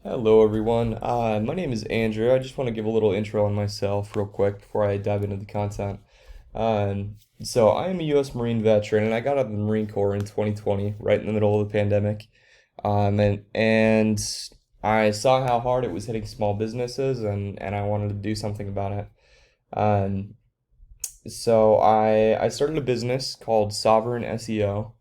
Hello, everyone. My name is Andrew. I just want to give a little intro on myself real quick before I dive into the content. So, I am a U.S. Marine veteran, and I got out of the Marine Corps in 2020, right in the middle of the pandemic. And I saw how hard it was hitting small businesses, and I wanted to do something about it. Um, so I started a business called Sovereign SEO.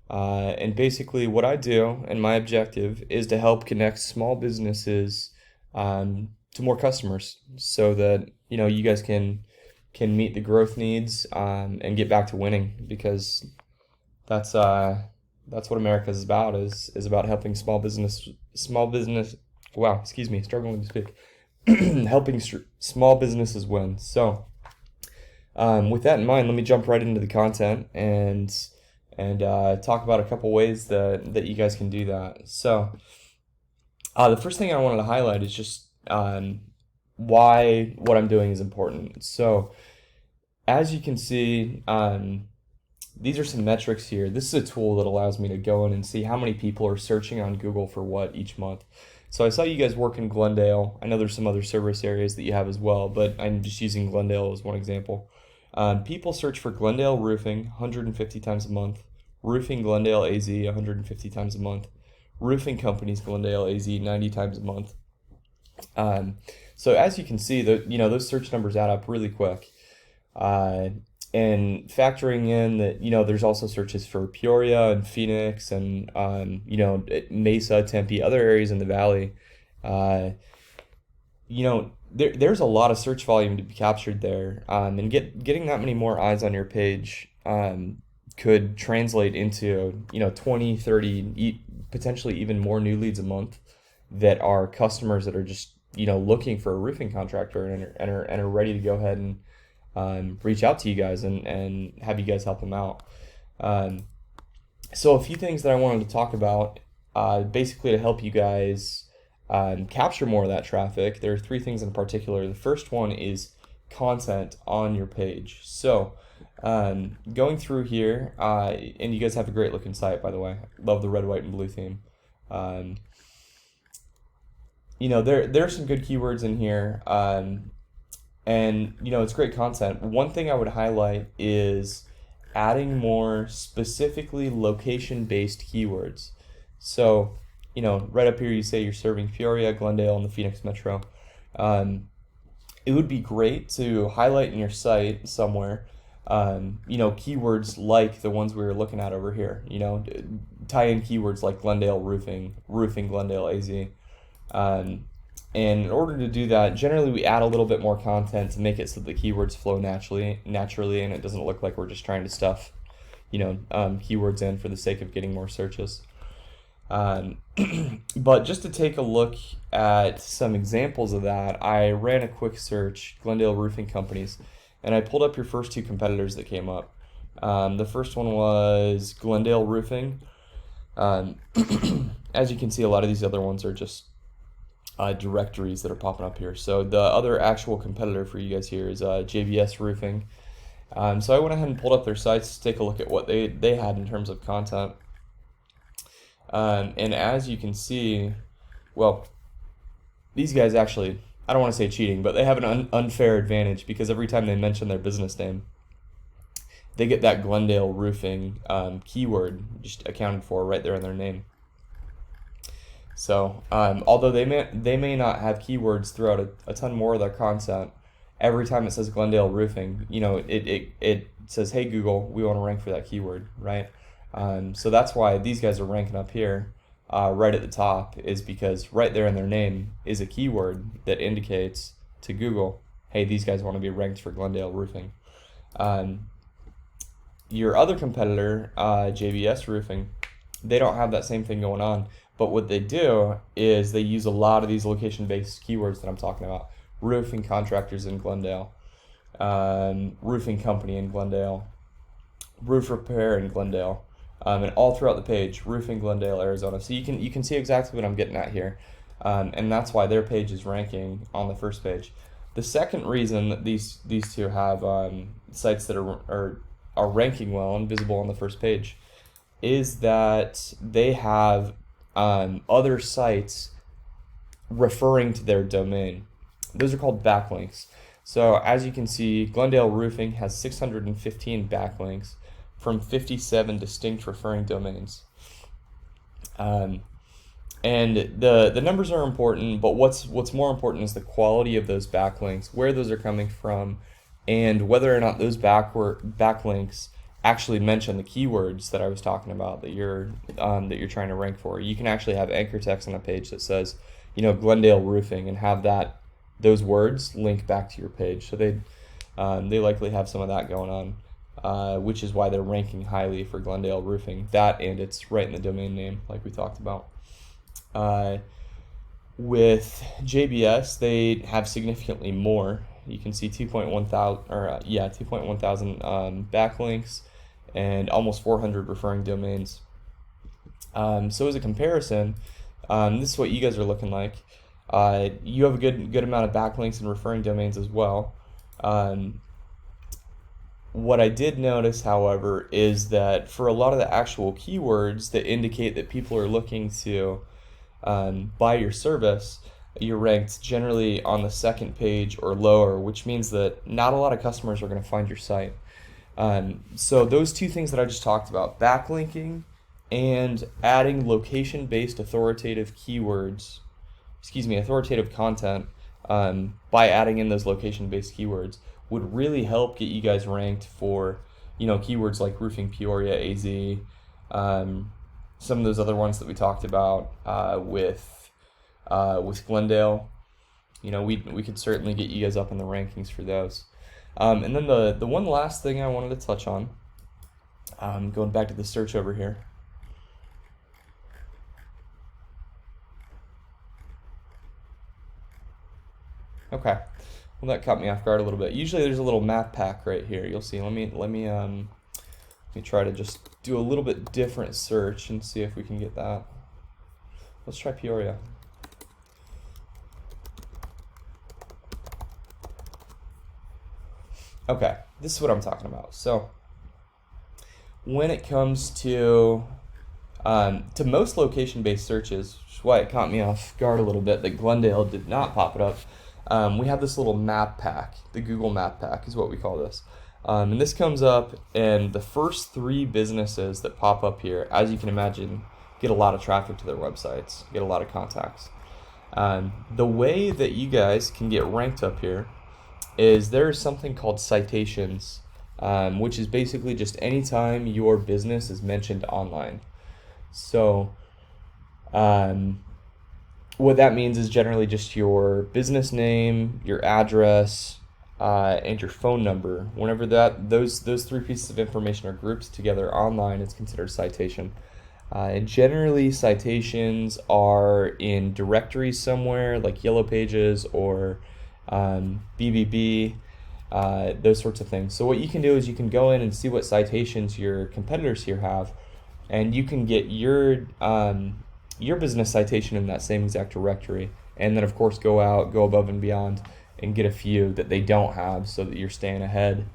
And basically, what I do and my objective is to help connect small businesses to more customers, so that you guys can meet the growth needs and get back to winning, because that's uh, that's what America is about, is about helping small business. Wow, excuse me, struggling to speak. Helping small businesses win. So, with that in mind, let me jump right into the content and talk about a couple ways that you guys can do that. So, the first thing I wanted to highlight is just why what I'm doing is important. So, as you can see, these are some metrics here. This is a tool that allows me to go in and see how many people are searching on Google for what each month. So I saw you guys work in Glendale. I know there's some other service areas that you have as well, but I'm just using Glendale as one example. People search for Glendale Roofing 150 times a month, Roofing Glendale AZ 150 times a month, Roofing Companies Glendale AZ 90 times a month. Um, so as you can see, those search numbers add up really quick. Uh, and factoring in that, there's also searches for Peoria and Phoenix and, Mesa, Tempe, other areas in the valley. Uh, there's a lot of search volume to be captured there. And getting that many more eyes on your page could translate into, 20, 30, potentially even more new leads a month that are customers that are just, looking for a roofing contractor and are ready to go ahead and reach out to you guys and have you guys help them out. Um, so a few things that I wanted to talk about, basically to help you guys capture more of that traffic. There are three things in particular. The first one is content on your page. So going through here, and you guys have a great looking site, by the way. Love the red, white, and blue theme. Um, there's some good keywords in here. And it's great content. One thing I would highlight is adding more specifically location-based keywords. So, right up here you say you're serving Peoria, Glendale, and the Phoenix Metro. It would be great to highlight in your site somewhere, keywords like the ones we were looking at over here. Tie in keywords like Glendale Roofing, Roofing Glendale AZ. Um, and in order to do that, generally we add a little bit more content to make it so the keywords flow naturally, and it doesn't look like we're just trying to stuff, keywords in for the sake of getting more searches. Um, but just to take a look at some examples of that, I ran a quick search, Glendale Roofing Companies, and I pulled up your first two competitors that came up. The first one was Glendale Roofing. Um, as you can see, a lot of these other ones are just directories that are popping up here. So the other actual competitor for you guys here is JBS Roofing. So I went ahead and pulled up their sites to take a look at what they had in terms of content. And as you can see, well, these guys actually, I don't want to say cheating, but they have an unfair advantage, because every time they mention their business name, they get that Glendale Roofing keyword just accounted for right there in their name. So, although they may not have keywords throughout a ton more of their content, every time it says Glendale Roofing, it says, "Hey Google, we want to rank for that keyword," right? So that's why these guys are ranking up here, right at the top, is because right there in their name is a keyword that indicates to Google, "Hey, these guys want to be ranked for Glendale Roofing." Um, your other competitor, JBS Roofing, they don't have that same thing going on. But what they do is they use a lot of these location-based keywords that I'm talking about. Roofing contractors in Glendale, roofing company in Glendale, roof repair in Glendale, and all throughout the page, roofing Glendale, Arizona. So you can see exactly what I'm getting at here, and that's why their page is ranking on the first page. The second reason that these two have sites that are ranking well and visible on the first page is that they have other sites referring to their domain. Those are called backlinks. So as you can see, Glendale Roofing has 615 backlinks from 57 distinct referring domains. And the numbers are important, but what's more important is the quality of those backlinks, where those are coming from, and whether or not those backlinks actually mention the keywords that I was talking about that you're trying to rank for. You can actually have anchor text on a page that says, Glendale Roofing, and have those words link back to your page. So they likely have some of that going on, which is why they're ranking highly for Glendale Roofing. That, and it's right in the domain name, like we talked about. With JBS, they have significantly more. You can see 2.1 thousand backlinks and almost 400 referring domains. So as a comparison, this is what you guys are looking like. You have a good amount of backlinks and referring domains as well. What I did notice, however, is that for a lot of the actual keywords that indicate that people are looking to buy your service, you're ranked generally on the second page or lower, which means that not a lot of customers are going to find your site. So those two things that I just talked about, backlinking and adding location-based authoritative content, by adding in those location-based keywords, would really help get you guys ranked for, keywords like roofing Peoria, AZ, some of those other ones that we talked about with Glendale. We could certainly get you guys up in the rankings for those. And then the one last thing I wanted to touch on, going back to the search over here. Okay, well, that caught me off guard a little bit. Usually there's a little map pack right here. You'll see. Let me try to just do a little bit different search and see if we can get that. Let's try Peoria. Okay, this is what I'm talking about. So when it comes to most location-based searches, which is why it caught me off guard a little bit that Glendale did not pop it up, we have this little map pack. The Google Map Pack is what we call this. And this comes up, and the first 3 businesses that pop up here, as you can imagine, get a lot of traffic to their websites, get a lot of contacts. The way that you guys can get ranked up here is there's something called citations, which is basically just anytime your business is mentioned online. So what that means is generally just your business name, your address, and your phone number. Whenever those 3 pieces of information are grouped together online, it's considered citation. And generally, citations are in directories somewhere, like Yellow Pages or BBB, those sorts of things. So what you can do is you can go in and see what citations your competitors here have, and you can get your business citation in that same exact directory, and then of course go above and beyond and get a few that they don't have, so that you're staying ahead,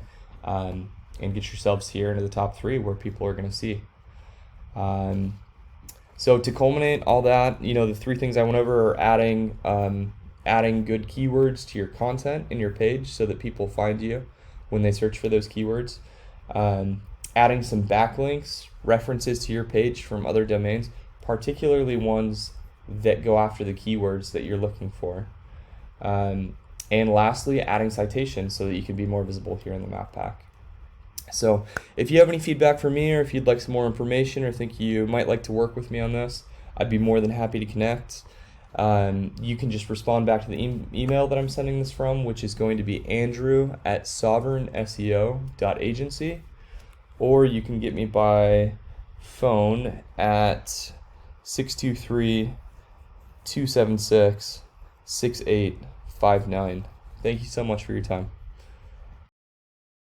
and get yourselves here into the top 3 where people are going to see. So to culminate all that, the 3 things I went over are adding good keywords to your content in your page so that people find you when they search for those keywords, adding some backlinks, references to your page from other domains, particularly ones that go after the keywords that you're looking for. And lastly, adding citations so that you can be more visible here in the map pack. So if you have any feedback for me, or if you'd like some more information, or think you might like to work with me on this, I'd be more than happy to connect. You can just respond back to the email that I'm sending this from, which is going to be andrew@sovereignseo.agency, or you can get me by phone at 623-276-6859. Thank you so much for your time.